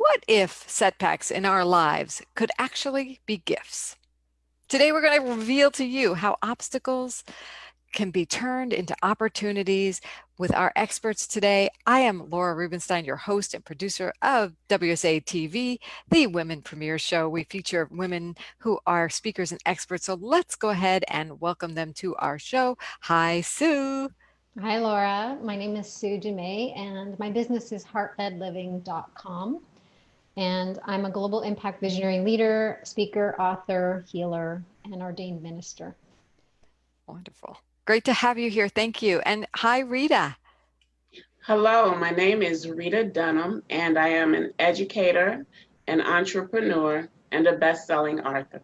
What if setbacks in our lives could actually be gifts? Today, we're going to reveal to you how obstacles can be turned into opportunities with our experts today. I am Laura Rubenstein, your host and producer of WSA TV, the Women Premier Show. We feature women who are speakers and experts. So let's go ahead and welcome them to our show. Hi, Sue. Hi, Laura. My name is Sue Dumais, and my business is heartfedliving.com. And I'm a global impact visionary leader, speaker, author, healer, and ordained minister. Wonderful. Great to have you here. Thank you. And hi, Rita. Hello, my name is Rita Dunham, and I am an educator, an entrepreneur, and a best-selling author.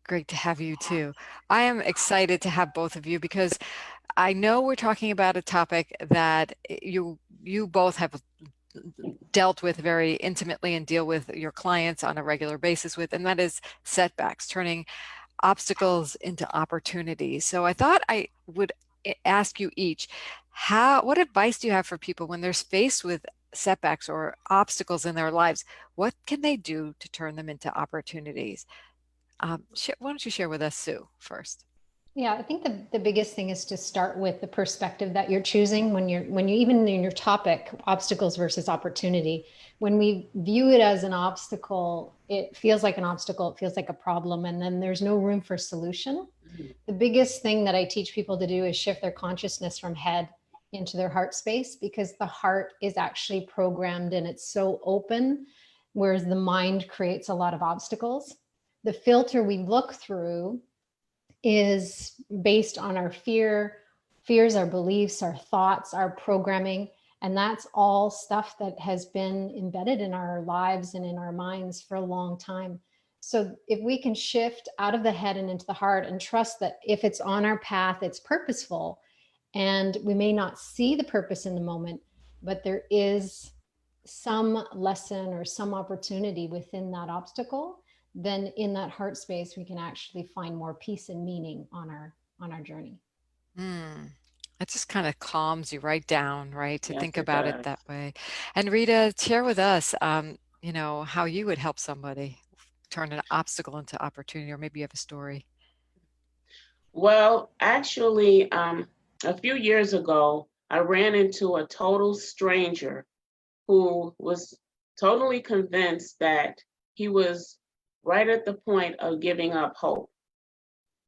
Great to have you too. I am excited to have both of you because I know we're talking about a topic that you both have dealt with very intimately and deal with your clients on a regular basis with, and that is setbacks, turning obstacles into opportunities. So I thought I would ask you each, what advice do you have for people when they're faced with setbacks or obstacles in their lives? What can they do to turn them into opportunities? Why don't you share with us, Sue, first? Yeah, I think the biggest thing is to start with the perspective that you're choosing when you even in your topic, obstacles versus opportunity. When we view it as an obstacle, it feels like an obstacle, it feels like a problem, and then there's no room for solution. The biggest thing that I teach people to do is shift their consciousness from head into their heart space, because the heart is actually programmed and it's so open, whereas the mind creates a lot of obstacles. The filter we look through is based on our fears, our beliefs, our thoughts, our programming. And that's all stuff that has been embedded in our lives and in our minds for a long time. So if we can shift out of the head and into the heart and trust that if it's on our path, it's purposeful, and we may not see the purpose in the moment, but there is some lesson or some opportunity within that obstacle, then in that heart space, we can actually find more peace and meaning on our journey. Hmm. It just kind of calms you right down, right, to Yes, think it about it does. that way. And Rita, share with us, how you would help somebody turn an obstacle into opportunity, or maybe you have a story. Well, actually, a few years ago, I ran into a total stranger who was totally convinced that he was right at the point of giving up hope.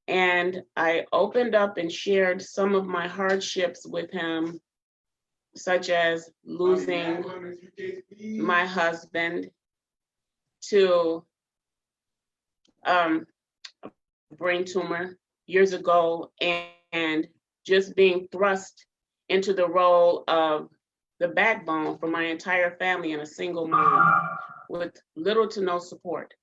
And I opened up and shared some of my hardships with him, such as losing my husband to um, a brain tumor years ago, and just being thrust into the role of the backbone for my entire family in a single mom with little to no support.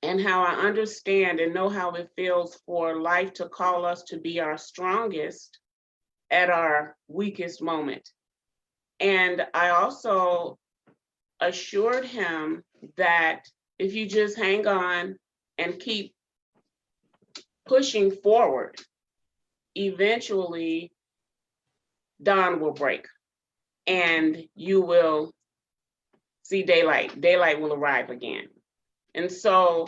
And how I understand and know how it feels for life to call us to be our strongest at our weakest moment. And I also assured him that if you just hang on and keep pushing forward, eventually dawn will break and you will see daylight. Daylight will arrive again. And so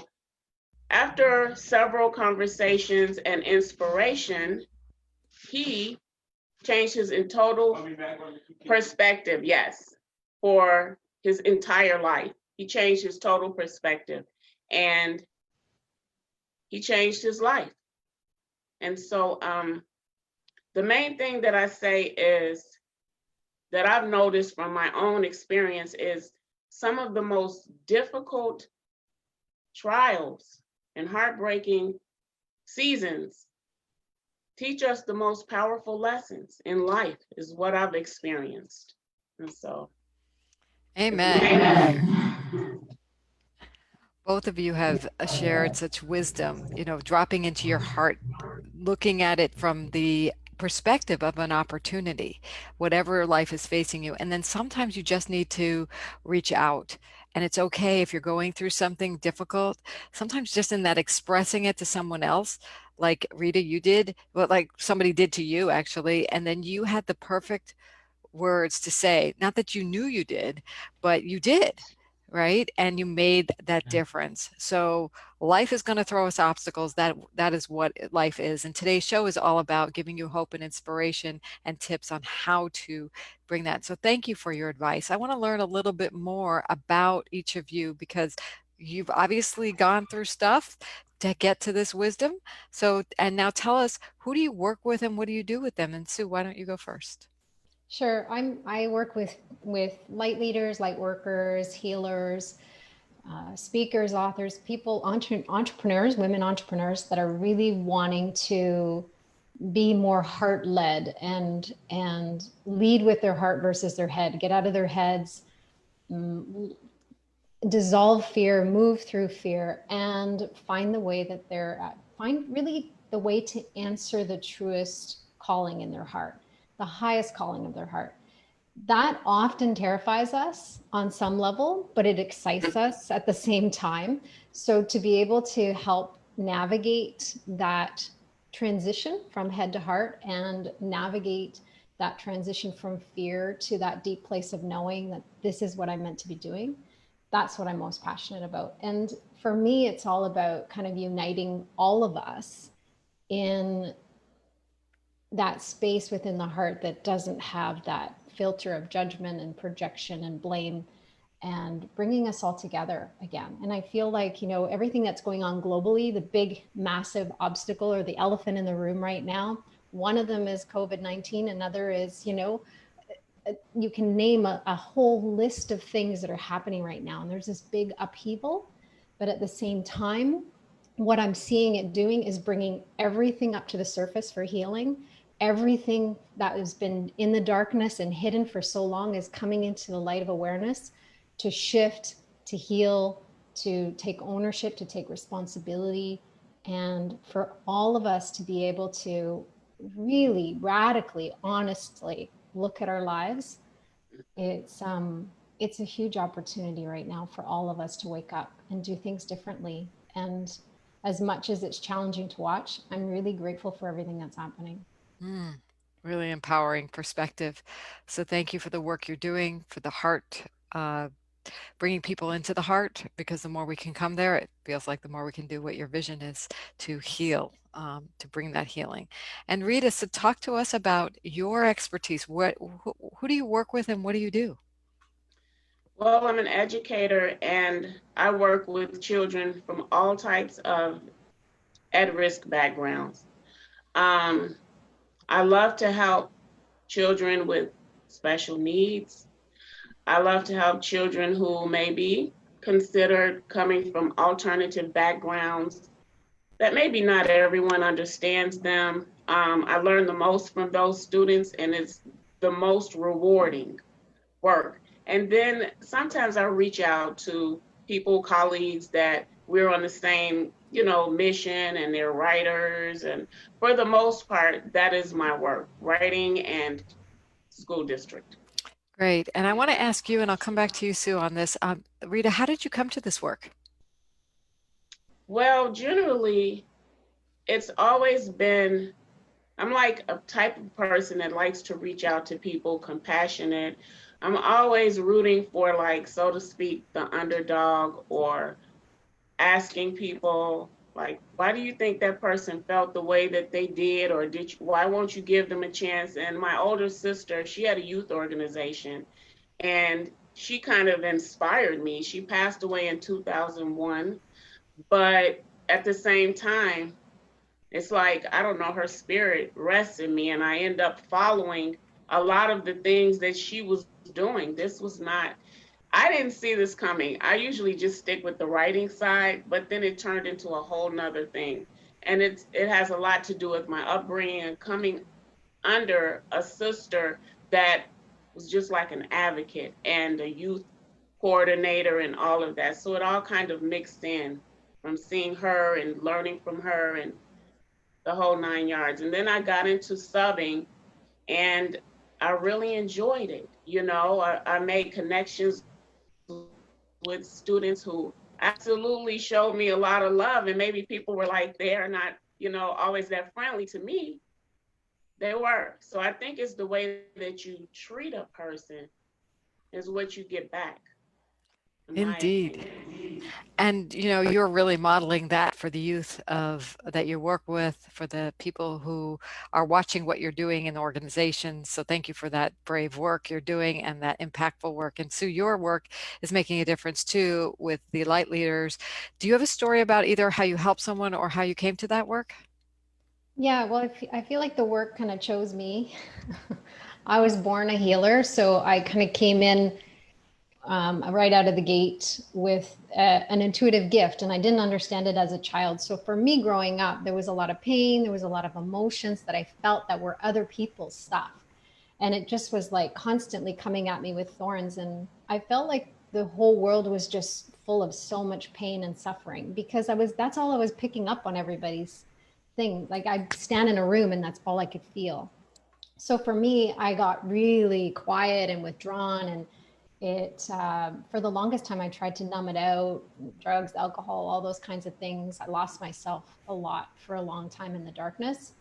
after several conversations and inspiration, he changed his in total perspective, yes, for his entire life. He changed his total perspective and he changed his life. And so the main thing that I say is that I've noticed from my own experience is some of the most difficult trials and heartbreaking seasons teach us the most powerful lessons in life, is what I've experienced. And so, Amen. amen. Both of you have shared such wisdom, dropping into your heart, looking at it from the perspective of an opportunity, whatever life is facing you. And then sometimes you just need to reach out. And it's okay if you're going through something difficult. Sometimes just in that expressing it to someone else, like Rita, you did, but like somebody did to you actually, and then you had the perfect words to say, not that you knew you did, but you did. right? And you made that difference. So life is going to throw us obstacles. That is what life is. And today's show is all about giving you hope and inspiration and tips on how to bring that. So thank you for your advice. I want to learn a little bit more about each of you because you've obviously gone through stuff to get to this wisdom. So, and now tell us, who do you work with and what do you do with them? And Sue, why don't you go first? Sure. I work with light leaders, light workers, healers, speakers, authors, people, entrepreneurs, women entrepreneurs that are really wanting to be more heart led and lead with their heart versus their head. Get out of their heads, dissolve fear, move through fear, and find the way that they're at. Find really the way to answer the truest calling in their heart, the highest calling of their heart. That often terrifies us on some level, but it excites us at the same time. So to be able to help navigate that transition from head to heart and navigate that transition from fear to that deep place of knowing that this is what I'm meant to be doing, that's what I'm most passionate about. And for me, it's all about kind of uniting all of us in that space within the heart that doesn't have that filter of judgment and projection and blame, and bringing us all together again. And I feel like, everything that's going on globally, the big, massive obstacle or the elephant in the room right now, one of them is COVID-19. Another is, you can name a whole list of things that are happening right now. And there's this big upheaval. But at the same time, what I'm seeing it doing is bringing everything up to the surface for healing. Everything that has been in the darkness and hidden for so long is coming into the light of awareness to shift, to heal, to take ownership, to take responsibility, and for all of us to be able to really radically, honestly look at our lives. It's a huge opportunity right now for all of us to wake up and do things differently. And as much as it's challenging to watch, I'm really grateful for everything that's happening. Mm, really empowering perspective. So thank you for the work you're doing, for the heart, bringing people into the heart, because the more we can come there, it feels like the more we can do what your vision is to heal, to bring that healing. And Rita, so talk to us about your expertise. Who do you work with and what do you do? Well, I'm an educator and I work with children from all types of at risk backgrounds. Um, I love to help children with special needs. I love to help children who may be considered coming from alternative backgrounds that maybe not everyone understands them. I learn the most from those students, and it's the most rewarding work. And then sometimes I reach out to people, colleagues that we're on the same, mission, and they're writers. And for the most part, that is my work, writing and school district. Great. And I want to ask you, and I'll come back to you, Sue, on this. Rita, how did you come to this work? Well, generally, it's always been, I'm like a type of person that likes to reach out to people, compassionate. I'm always rooting for, like, so to speak, the underdog, or asking people, like, why do you think that person felt the way that they did, or why won't you give them a chance? And my older sister, she had a youth organization, and she kind of inspired me. She passed away in 2001, but at the same time, it's like, I don't know, her spirit rests in me, and I end up following a lot of the things that she was doing. This was not, I didn't see this coming. I usually just stick with the writing side, but then it turned into a whole nother thing. And it has a lot to do with my upbringing and coming under a sister that was just like an advocate and a youth coordinator and all of that. So it all kind of mixed in from seeing her and learning from her and the whole 9 yards. And then I got into subbing, and I really enjoyed it. I made connections with students who absolutely showed me a lot of love. And maybe people were like, they are not, always that friendly to me. They were. So I think it's the way that you treat a person is what you get back. in my Indeed. opinion. And you're really modeling that for the youth of that you work with, for the people who are watching what you're doing in the organization. So thank you for that brave work you're doing and that impactful work. And Sue, your work is making a difference too with the light leaders. Do you have a story about either how you helped someone or how you came to that work? Yeah, well, I feel like the work kind of chose me. I was born a healer, so I kind of came in right out of the gate with an intuitive gift, and I didn't understand it as a child. So for me growing up, there was a lot of pain, there was a lot of emotions that I felt that were other people's stuff. And it just was like constantly coming at me with thorns. And I felt like the whole world was just full of so much pain and suffering because that's all I was picking up on everybody's thing. Like I'd stand in a room and that's all I could feel. So for me, I got really quiet and withdrawn, and for the longest time I tried to numb it out, drugs, alcohol, all those kinds of things. I lost myself a lot for a long time in the darkness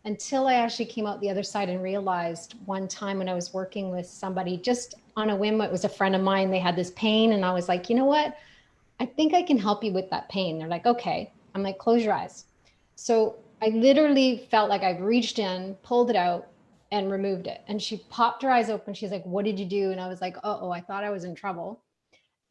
until I actually came out the other side and realized one time when I was working with somebody just on a whim, it was a friend of mine, they had this pain, and I was like, you know what, I think I can help you with that pain. They're like, okay. I'm like, close your eyes. So I literally felt like I reached in, pulled it out, and removed it. And she popped her eyes open. She's like, what did you do? And I was like, oh, I thought I was in trouble.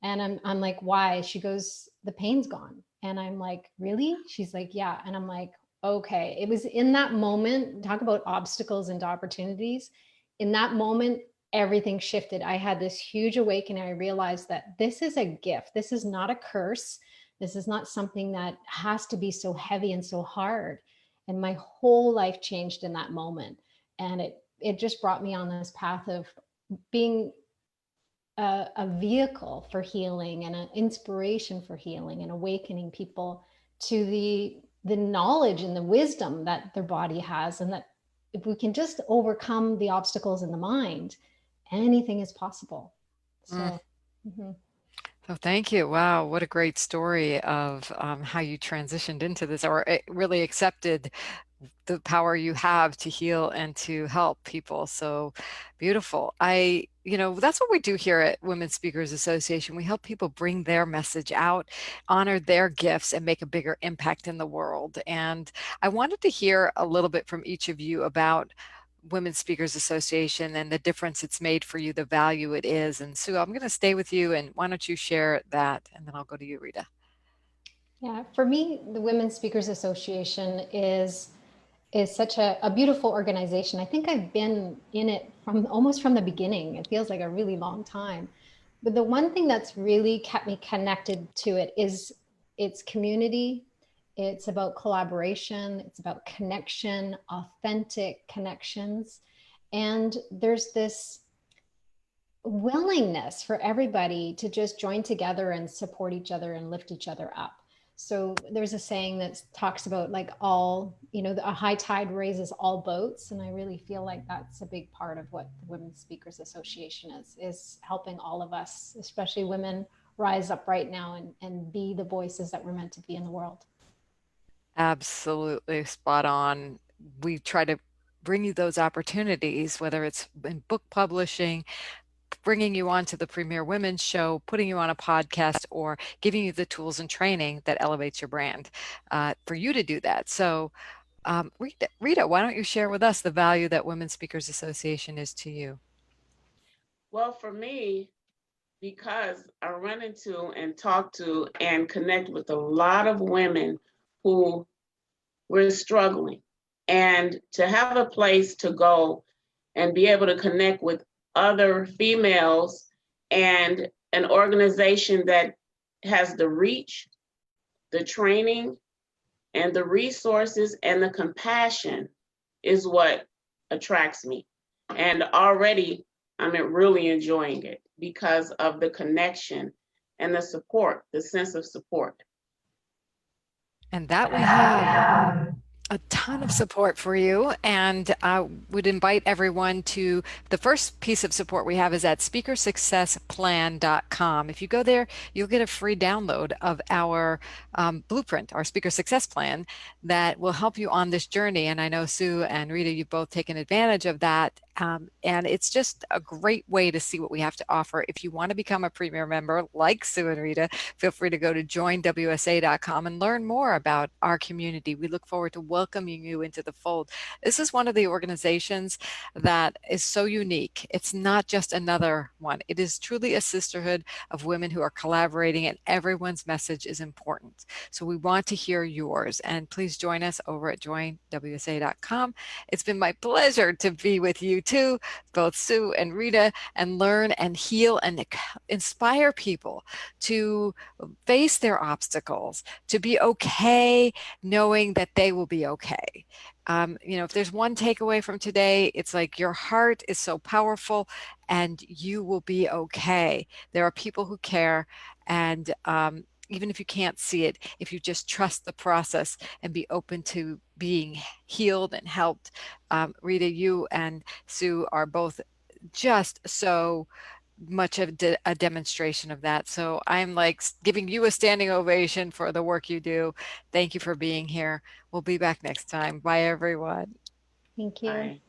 And I'm like, why? She goes, the pain's gone. And I'm like, really? She's like, yeah. And I'm like, okay. It was in that moment, talk about obstacles and opportunities. In that moment, everything shifted. I had this huge awakening. I realized that this is a gift. This is not a curse. This is not something that has to be so heavy and so hard. And my whole life changed in that moment. And it just brought me on this path of being a vehicle for healing and an inspiration for healing and awakening people to the knowledge and the wisdom that their body has, and that if we can just overcome the obstacles in the mind, anything is possible. Mm. So mhm. Oh, thank you. Wow, what a great story of how you transitioned into this or really accepted the power you have to heal and to help people. So beautiful. That's what we do here at Women Speakers Association. We help people bring their message out, honor their gifts, and make a bigger impact in the world. And I wanted to hear a little bit from each of you about Women Speakers Association and the difference it's made for you, the value it is. And Sue, I'm going to stay with you, and why don't you share that, and then I'll go to you, Rita. Yeah, for me, the Women Speakers Association is such a beautiful organization. I think I've been in it from almost from the beginning. It feels like a really long time. But the one thing that's really kept me connected to it is its community. It's about collaboration, it's about connection, authentic connections. And there's this willingness for everybody to just join together and support each other and lift each other up. So there's a saying that talks about like all, a high tide raises all boats. And I really feel like that's a big part of what the Women's Speakers Association is helping all of us, especially women, rise up right now and be the voices that we're meant to be in the world. Absolutely spot on. We try to bring you those opportunities, whether it's in book publishing, bringing you onto the Premier Women's Show, putting you on a podcast, or giving you the tools and training that elevates your brand for you to do that. So, Rita, why don't you share with us the value that Women Speakers Association is to you? Well, for me, because I run into and talk to and connect with a lot of women who were struggling. And to have a place to go and be able to connect with other females and an organization that has the reach, the training, and the resources and the compassion is what attracts me. And already I'm really enjoying it because of the connection and the support, the sense of support. And that we have a ton of support for you, and I would invite everyone to the first piece of support we have is at speakersuccessplan.com. If you go there, you'll get a free download of our blueprint, our speaker success plan that will help you on this journey. And I know Sue and Rita, you've both taken advantage of that And it's just a great way to see what we have to offer. If you want to become a premier member like Sue and Rita, feel free to go to joinwsa.com and learn more about our community. We look forward to welcoming you into the fold. This is one of the organizations that is so unique. It's not just another one. It is truly a sisterhood of women who are collaborating, and everyone's message is important. So we want to hear yours, and please join us over at joinwsa.com. It's been my pleasure to be with you too, both Sue and Rita, and learn and heal and inspire people to face their obstacles, to be okay knowing that they will be okay. If there's one takeaway from today, it's like your heart is so powerful and you will be okay. There are people who care, and even if you can't see it, if you just trust the process and be open to being healed and helped. Rita, you and Sue are both just so much of a demonstration of that. So I'm like giving you a standing ovation for the work you do. Thank you for being here. We'll be back next time. Bye, everyone. Thank you. Bye.